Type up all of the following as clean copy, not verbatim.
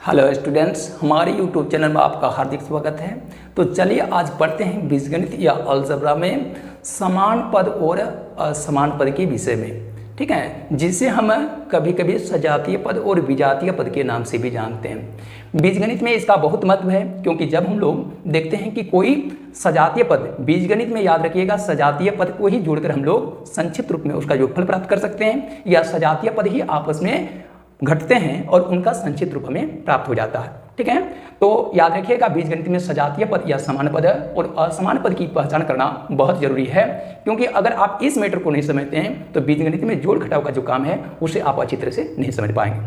Hello students, हमारे YouTube channel में आपका हार्दिक स्वागत है। तो चलिए आज पढ़ते हैं बीजगणित या अलजेब्रा में समान पद और असमान पद के विषय में, ठीक है, जिसे हम कभी कभी सजातीय पद और विजातीय पद के नाम से भी जानते हैं। बीजगणित में इसका बहुत महत्व है, क्योंकि जब हम लोग देखते हैं कि कोई सजातीय पद, बीजगणित में याद रखिएगा सजातीय पद को ही जोड़कर हम लोग संक्षिप्त रूप में उसका योगफल प्राप्त कर सकते हैं, या सजातीय पद ही आपस में घटते हैं और उनका संचित रूप में प्राप्त हो जाता है, ठीक है। तो याद रखिएगा बीजगणित में सजातीय पद या समान पद और असमान पद की पहचान करना बहुत जरूरी है, क्योंकि अगर आप इस मैटर को नहीं समझते हैं तो बीजगणित में जोड़ घटाव का जो काम है उसे आप अच्छी तरह से नहीं समझ पाएंगे।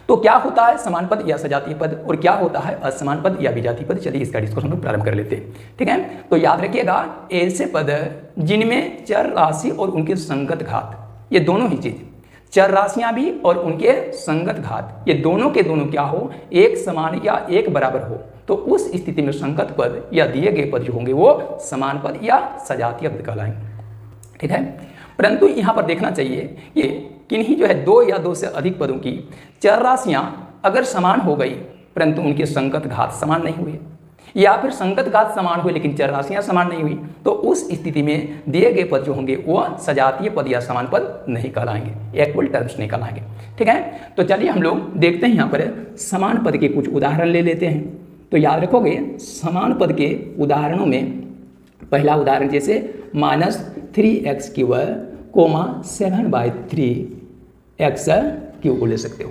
तो क्या होता है समान पद या सजातीय पद और क्या होता है असमान पद या विजातीय पद, चलिए इसका डिस्कशन हम लोग प्रारंभ कर लेते हैं, ठीक है। तो याद रखिएगा ऐसे पद जिनमें चर राशि और उनके संगत घात, ये दोनों ही चीज, चर राशियां भी और उनके संगत घात, ये दोनों के दोनों क्या हो, एक समान या एक बराबर हो, तो उस स्थिति में संगत पद या दिए गए पद जो होंगे वो समान पद या सजातीय पद कहलाएंगे, ठीक है। परंतु यहाँ पर देखना चाहिए कि किन्हीं जो है दो या दो से अधिक पदों की चर राशियां अगर समान हो गई परंतु उनके संगत घात समान नहीं हुए, या फिर संगत घात समान हुए लेकिन चर राशियां समान नहीं हुई, तो उस स्थिति में दिए गए पद जो होंगे वो सजातीय पद या समान पद नहीं कहलाएंगे, इक्वल टर्म्स नहीं कहलाएंगे, ठीक है। तो चलिए हम लोग देखते हैं यहाँ पर समान पद के कुछ उदाहरण ले लेते हैं। तो याद रखोगे समान पद के उदाहरणों में पहला उदाहरण जैसे -3x² 7/3x³ को ले सकते हो।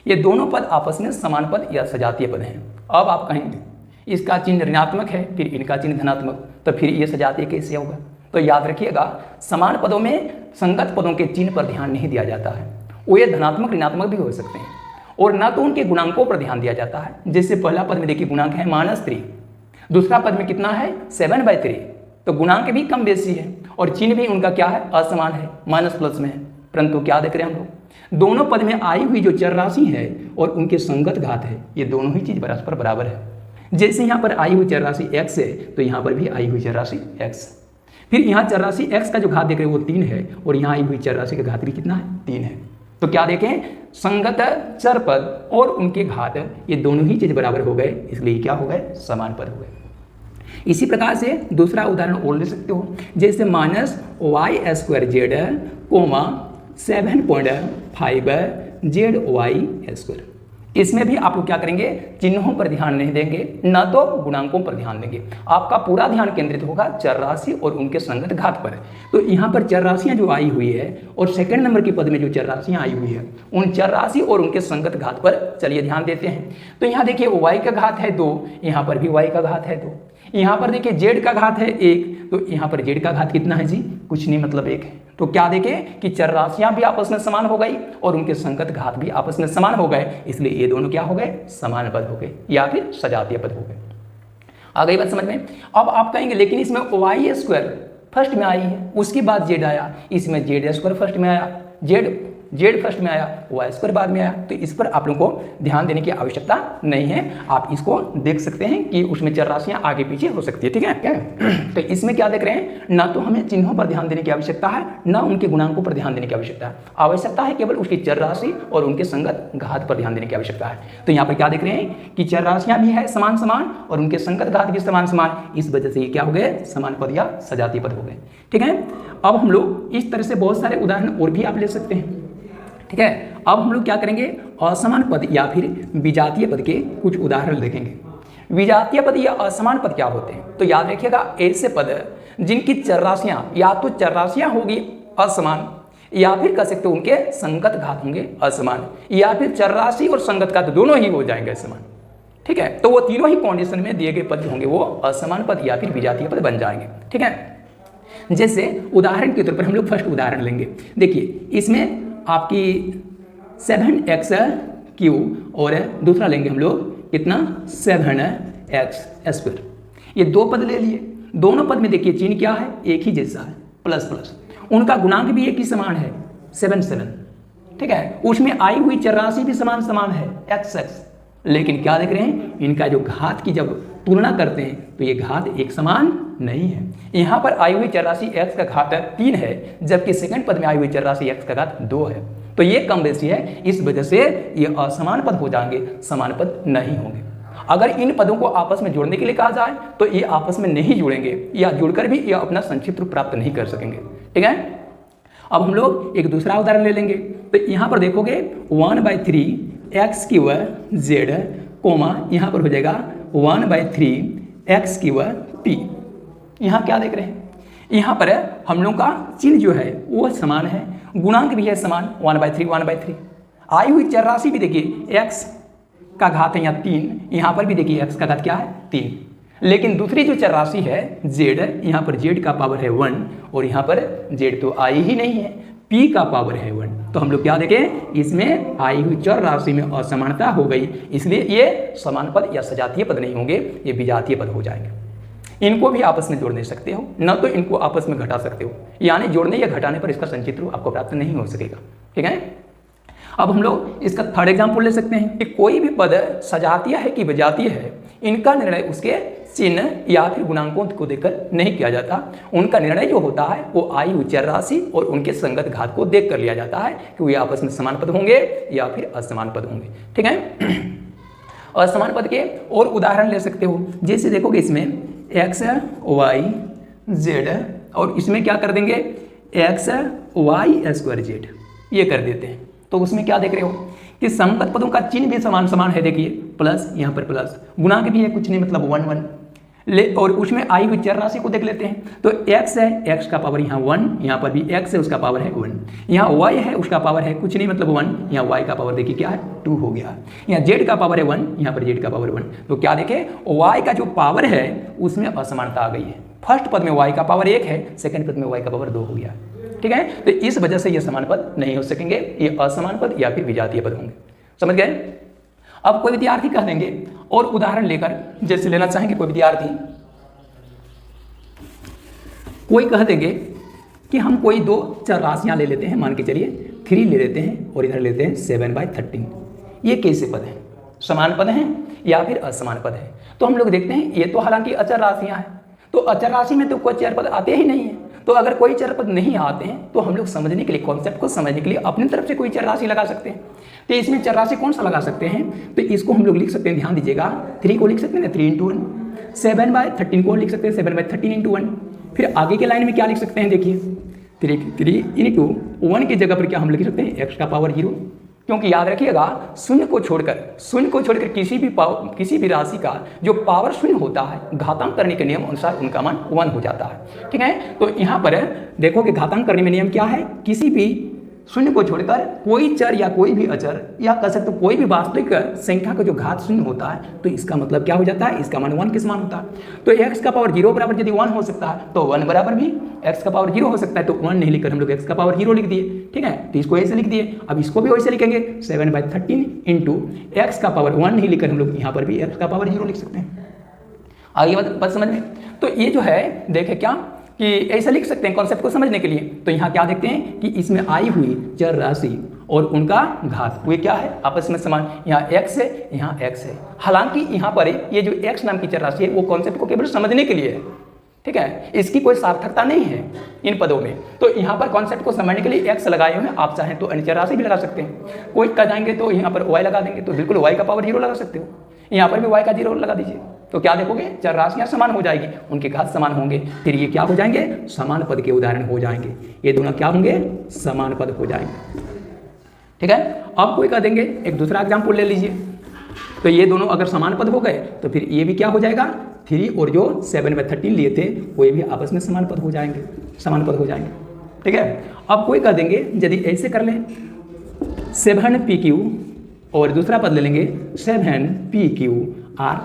ये दोनों पद आपस में समान पद या सजातीय पद हैं। अब आप कहेंगे इसका चिन्ह ऋणात्मक है, फिर इनका चिन्ह धनात्मक, तो फिर ये सजातीय कैसे होगा। तो याद रखिएगा समान पदों में संगत पदों के चिन्ह पर ध्यान नहीं दिया जाता है, वो ये धनात्मक ऋणात्मक भी हो सकते हैं, और ना तो उनके गुणांकों पर ध्यान दिया जाता है। जैसे पहला पद में देखिए गुणांक है -3, दूसरा पद में कितना है 7/3, तो गुणांक भी कम बेसी है और चिन्ह भी उनका क्या है, असमान है, माइनस प्लस में है। परंतु क्या देख रहे हैं हम लोग, दोनों पद में आई हुई जो चर राशि है और उनके संगत घात है, ये दोनों ही चीज परस्पर बराबर है। जैसे यहाँ पर आई हुई चर राशि x है तो यहाँ पर भी आई हुई चर राशि x, फिर यहाँ चर राशि x का जो घात देख रहे हैं वो 3 है, और यहाँ आई हुई चर राशि का घात भी कितना है, 3 है। तो क्या देखें, संगत चर पद और उनके घात ये दोनों ही चीज बराबर हो गए, इसलिए क्या हो गए, समान पद हो गए। इसी प्रकार से दूसरा उदाहरण और ले सकते हो, जैसे -y² 7.5 इसमें भी आप लोग क्या करेंगे, चिन्हों पर ध्यान नहीं देंगे, ना तो गुणांकों पर ध्यान देंगे, आपका पूरा ध्यान केंद्रित होगा चर राशि और उनके संगत घात पर। तो यहाँ पर चर राशियाँ जो आई हुई है और सेकंड नंबर के पद में जो चर राशियाँ आई हुई है उन चर राशि और उनके संगत घात पर चलिए ध्यान देते हैं। तो यहाँ देखिए y का घात है 2, यहाँ पर भी y का घात है 2, यहाँ पर देखिए z का घात है 1, तो यहाँ पर z का घात कितना है जी, कुछ नहीं, मतलब 1 है। तो क्या देखें कि चर राशियां भी आपस में समान हो गई और उनके संगत घात भी आपस में समान हो गए, इसलिए ये दोनों क्या हो गए, समान पद हो गए या फिर सजातीय पद हो गए। आ गई बात समझ में। अब आप कहेंगे लेकिन इसमें y² फर्स्ट में आई है, उसके बाद z आया, इसमें z² फर्स्ट में आया, z फर्स्ट में आया, y² बाद में आया, तो इस पर आप लोगों को ध्यान देने की आवश्यकता नहीं है। आप इसको देख सकते हैं कि उसमें चर राशियां आगे पीछे हो सकती है, ठीक है क्या। तो इसमें क्या देख रहे हैं, ना तो हमें चिन्हों पर ध्यान देने की आवश्यकता है, ना उनके गुणांकों पर ध्यान देने की आवश्यकता है केवल उसकी चर राशि और उनके संगत घात पर ध्यान देने की आवश्यकता है। तो यहाँ पर क्या देख रहे हैं कि चर राशियां भी है समान समान और उनके संगत घात भी समान समान, इस वजह से ये क्या हो गए, समान पद या सजातीय पद हो गए, ठीक है। अब हम लोग इस तरह से बहुत सारे उदाहरण और भी आप ले सकते हैं, ठीक है। अब हम लोग क्या करेंगे, असमान पद या फिर विजातीय पद के कुछ उदाहरण देखेंगे। विजातीय पद या असमान पद क्या होते हैं, तो याद रखिएगा ऐसे पद जिनकी चर राशियां या तो चर राशियां होगी असमान, या फिर कह सकते हो उनके संगत घात होंगे असमान, या फिर चर राशि और संगत घात दोनों ही हो जाएंगे समान, ठीक है। तो वो तीनों ही कंडीशन में दिए गए पद जो होंगे वो असमान पद या फिर विजातीय पद बन जाएंगे, ठीक है। जैसे उदाहरण के तौर पर हम लोग फर्स्ट उदाहरण लेंगे। देखिए इसमें आपकी 7x³ और दूसरा लेंगे हम लोग कितना, 7x²। ये दो पद ले लिए, दोनों पद में देखिए चिन्ह क्या है, एक ही जैसा है, प्लस प्लस, उनका गुणांक भी एक ही समान है 7, ठीक है। उसमें आई हुई चर राशि भी समान है x, लेकिन क्या देख रहे हैं, इनका जो घात की जब तुलना करते हैं तो ये घात एक समान नहीं है। यहाँ पर आई हुई चर राशि x का घात 3 है, जबकि सेकंड पद में आई हुई चर राशि x का घात 2 है। तो ये कम बेसी है, इस वजह से ये असमान पद हो जाएंगे, समान पद नहीं होंगे। अगर इन पदों को आपस में जोड़ने के लिए कहा जाए तो ये आपस में नहीं जुड़ेंगे, या जुड़कर भी ये अपना संक्षिप्त रूप प्राप्त नहीं कर सकेंगे। ठीक है, अब हम लोग एक दूसरा उदाहरण ले लेंगे। तो यहाँ पर देखोगे 1/3 x³ कोमा यहाँ पर हो जाएगा 1/3 x³ यहाँ क्या देख रहे हैं, यहाँ पर हम लोग का चिन्ह जो है वो समान है, गुणांक भी है समान 1/3 आई हुई चर राशि भी देखिए x का घात है यहाँ 3, यहाँ पर भी देखिए x का घात क्या है 3, लेकिन दूसरी जो चर राशि है z, यहाँ पर z का पावर है 1 और यहाँ पर z तो आई ही नहीं है, p का पावर है 1। तो हम लोग क्या देखें, इसमें आई हुई चर राशि में असमानता हो गई, इसलिए ये समान पद या सजातीय पद नहीं होंगे, ये विजातीय पद हो जाएंगे। इनको भी आपस में जोड़ नहीं सकते हो, न तो इनको आपस में घटा सकते हो, यानी जोड़ने या घटाने पर इसका संचित रूप आपको प्राप्त नहीं हो सकेगा। ठीक है, अब हम लोग इसका थर्ड एग्जाम्पल ले सकते हैं कि कोई भी पद सजातीय है कि विजातीय है, इनका निर्णय उसके चिन्ह या फिर गुणांकों को देखकर नहीं किया जाता। उनका निर्णय जो होता है वो आई हुई चर राशि और उनके संगत घात को देख कर लिया जाता है कि वे आपस में समान पद होंगे या फिर असमान पद होंगे। ठीक है, असमान पद के और उदाहरण ले सकते हो, जैसे देखोगे इसमें x y z और इसमें क्या कर देंगे x y² z, ये कर देते हैं। तो उसमें क्या देख रहे हो कि समगत पदों का चिन्ह भी समान समान है, देखिए प्लस, यहाँ पर प्लस, गुणांक भी है कुछ नहीं मतलब 1 1 ले, और उसमें आई हुई चर राशि को देख लेते हैं। तो x है, x का पावर यहाँ 1, यहाँ पर भी x है उसका पावर है 1, यहाँ y है उसका पावर है कुछ नहीं मतलब 1, यहाँ y का पावर देखिए क्या है 2 हो गया, यहाँ z का पावर है 1, यहाँ पर z का पावर 1। तो क्या देखें, y का जो पावर है उसमें असमानता आ गई है, फर्स्ट पद में y का पावर 1 है, सेकंड पद में y का पावर 2 हो गया। ठीक है, तो इस वजह से ये समान पद नहीं हो सकेंगे, ये असमान पद या फिर विजातीय पद होंगे। समझ गए। अब कोई विद्यार्थी कह देंगे और उदाहरण लेकर, जैसे लेना चाहेंगे कोई विद्यार्थी, कोई कह देंगे कि हम कोई दो चर राशियां ले लेते हैं, मान के चलिए 3 ले लेते हैं और इधर लेते हैं 7/13। ये कैसे पद हैं, समान पद हैं या फिर असमान पद है? तो हम लोग देखते हैं ये तो हालांकि अचर राशियां हैं, तो अचर राशि में तो कोई चर पद आते ही नहीं है। तो अगर कोई चर पद नहीं आते हैं तो हम लोग समझने के लिए, कॉन्सेप्ट को समझने के लिए अपनी तरफ से कोई चर राशि लगा सकते हैं। तो इसमें चर राशि कौन सा लगा सकते हैं? तो इसको हम लोग लिख सकते हैं, ध्यान दीजिएगा, 3 को लिख सकते हैं ना 3 × 1, 7/13 को लिख सकते हैं 7/13 × 1। फिर आगे के लाइन में क्या लिख सकते हैं, देखिए 3 × 1 की जगह पर क्या हम लिख सकते हैं x का पावर 0, क्योंकि याद रखिएगा शून्य को छोड़कर किसी भी राशि का जो पावर शून्य होता है, घातांक करने के नियम अनुसार उनका मान 1 हो जाता है। ठीक है, तो यहाँ पर देखो कि घातांक करने में नियम क्या है, किसी भी शून्य को छोड़कर कोई चर या कोई भी अचर या कह सकते हो कोई भी वास्तविक संख्या का जो घात शून्य होता है, तो इसका मतलब क्या हो जाता है, इसका मान 1 के समान होता है। तो x का पावर 0 बराबर यदि 1 हो सकता है तो 1 बराबर भी x का पावर 0 हो सकता है, तो 1 नहीं लिखकर हम लोग x का पावर 0 लिख दिए। ठीक है, तो इसको ऐसे लिख दिए। अब इसको भी वैसे लिखेंगे 7/13 × x का पावर 1 नहीं लिखकर हम लोग यहाँ पर भी x का पावर 0 लिख सकते हैं। आगे बात समझ में। तो ये जो है देखे क्या कि ऐसा लिख सकते हैं कॉन्सेप्ट को समझने के लिए। तो यहाँ क्या देखते हैं कि इसमें आई हुई चर राशि और उनका घात वे क्या है, आपस में समान। यहाँ x है, यहाँ x है। हालांकि यहाँ पर ये जो x नाम की चर राशि है वो कॉन्सेप्ट को केवल समझने के लिए है। ठीक है, इसकी कोई सार्थकता नहीं है इन पदों में। तो यहाँ पर कॉन्सेप्ट को समझने के लिए x लगाए हुए हैं, आप चाहें तो अन्य चर राशि भी लगा सकते हैं। कोई कह जाएंगे तो यहाँ पर y लगा देंगे, तो बिल्कुल y का पावर 0 लगा सकते हो, यहाँ पर भी y का 0 लगा दीजिए। तो क्या देखोगे, चर राशियां समान हो जाएगी, उनके घात समान होंगे, फिर ये क्या हो जाएंगे, समान पद के उदाहरण हो जाएंगे। ये दोनों क्या होंगे, समान पद हो जाएंगे। ठीक है, अब कोई कह देंगे, एक दूसरा एग्जाम्पल ले लीजिए। तो ये दोनों अगर समान पद हो गए तो फिर ये भी क्या हो जाएगा, 3 और जो 7/13 लिए थे वो भी आपस में समान पद हो जाएंगे, समान पद हो जाएंगे। ठीक है, अब कोई कह देंगे यदि ऐसे कर लें 7pq और दूसरा पद ले लेंगे 7pqr,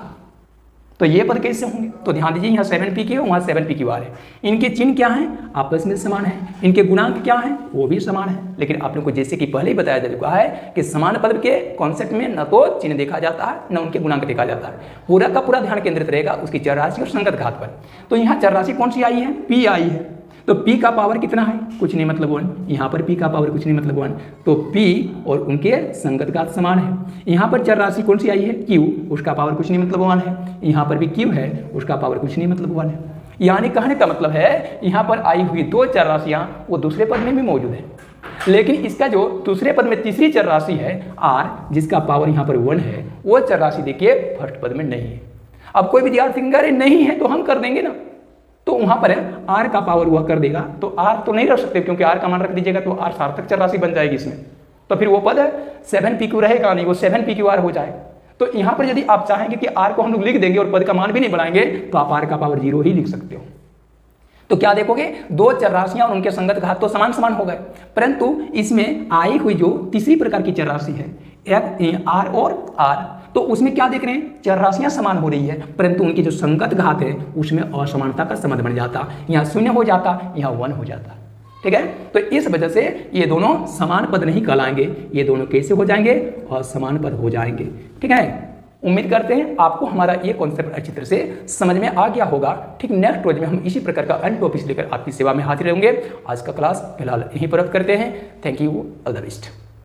तो ये पद कैसे होंगे? तो ध्यान दीजिए, यहाँ 7pq है, वहाँ 7pqr है। इनके चिन्ह क्या हैं, आपस में समान है। इनके गुणांक क्या हैं, वो भी समान है। लेकिन आप लोग को जैसे कि पहले ही बताया जा चुका है कि समान पद के कॉन्सेप्ट में न तो चिन्ह देखा जाता है न उनके गुणांक देखा जाता है, पूरा का पूरा ध्यान केंद्रित रहेगा उसकी चर राशि और संगत घात पर। तो यहाँ चर राशि कौन सी आई है, p आई है। तो p का पावर कितना है, कुछ नहीं मतलब 1। यहाँ पर p का पावर कुछ नहीं मतलब 1। तो p और उनके संगत घात समान है। यहाँ पर चर राशि कौन सी आई है, q, उसका पावर कुछ नहीं मतलब 1 है। यहाँ पर भी q है, उसका पावर कुछ नहीं मतलब 1 है। यानी कहने का मतलब है यहाँ पर आई हुई दो चर राशियाँ वो दूसरे पद में भी मौजूद है। लेकिन इसका जो दूसरे पद में तीसरी चर राशि है r, जिसका पावर यहाँ पर 1 है, वो चर राशि देखिए फर्स्ट पद में नहीं है। अब कोई विद्यार्थी कह नहीं है तो हम कर देंगे ना, तो वहां पर r का पावर वह कर देगा, तो r तो नहीं रख सकते क्योंकि r का मान रख दीजिएगा तो r सार्थक चर राशि बन जाएगी इसमें, तो फिर वो पद 7pq रहेगा नहीं, वो 7pqr हो जाए। तो यहाँ पर यदि आप चाहेंगे कि r को हम लोग लिख देंगे और पद का मान भी नहीं बढ़ाएंगे तो आप r का पावर 0 ही लिख सकते हो। तो क्या देखोगे, दो चर राशियां और उनके संगत घात तो समान समान हो गए, परंतु इसमें आई हुई जो तीसरी प्रकार की चर राशि है r और r, तो उसमें क्या देख रहे हैं, चर राशियां समान हो रही है परंतु उनकी जो संगत घात है उसमें असमानता का संबंध बन जाता, यहाँ 0 हो जाता, यहाँ 1 हो जाता। ठीक है, तो इस वजह से ये दोनों समान पद नहीं कहलाएंगे, ये दोनों कैसे हो जाएंगे, असमान पद हो जाएंगे। ठीक है, उम्मीद करते हैं आपको हमारा ये कॉन्सेप्ट अच्छी तरह से समझ में आ गया होगा। ठीक, नेक्स्ट रोज में हम इसी प्रकार का अन्य टॉपिक्स लेकर आपकी सेवा में हाजिर रहेंगे। आज का क्लास फिलहाल यहीं पर रद्द करते हैं। Thank you, all the best.